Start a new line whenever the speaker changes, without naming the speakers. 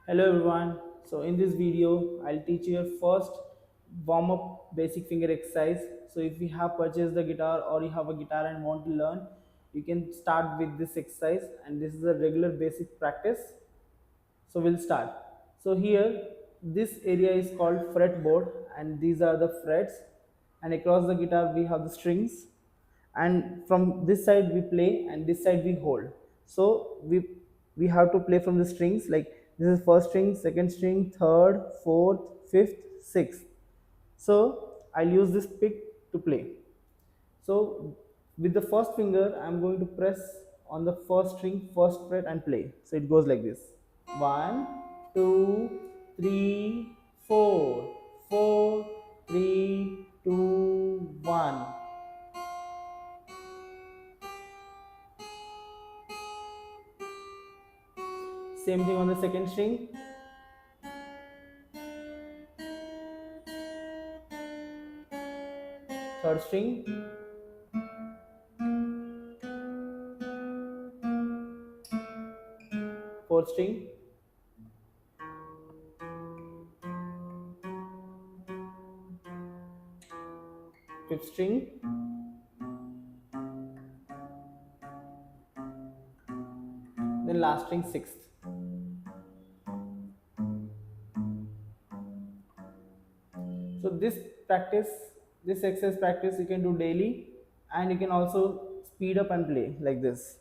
Hello everyone. So in this video, I'll teach you your first warm-up basic finger exercise. So if you have purchased the guitar or you have a guitar and want to learn, you can start with this exercise, and this is a regular basic practice. So we'll start. So here, this area is called fretboard, and these are the frets, and across the guitar we have the strings, and from this side we play and this side we hold. So we have to play from the strings, like this is first string, second string, third, fourth, fifth, sixth. So I'll use this pick to play. So with the first finger I'm going to press on the first string, first fret, and play. So it goes like this: 1, 2, 3, 4, 4, 3, 2, 1. Same thing on the second string. Third string. Fourth string. Fifth string. Then last string, sixth. So practice, this exercise practice you can do daily, and you can also speed up and play like this.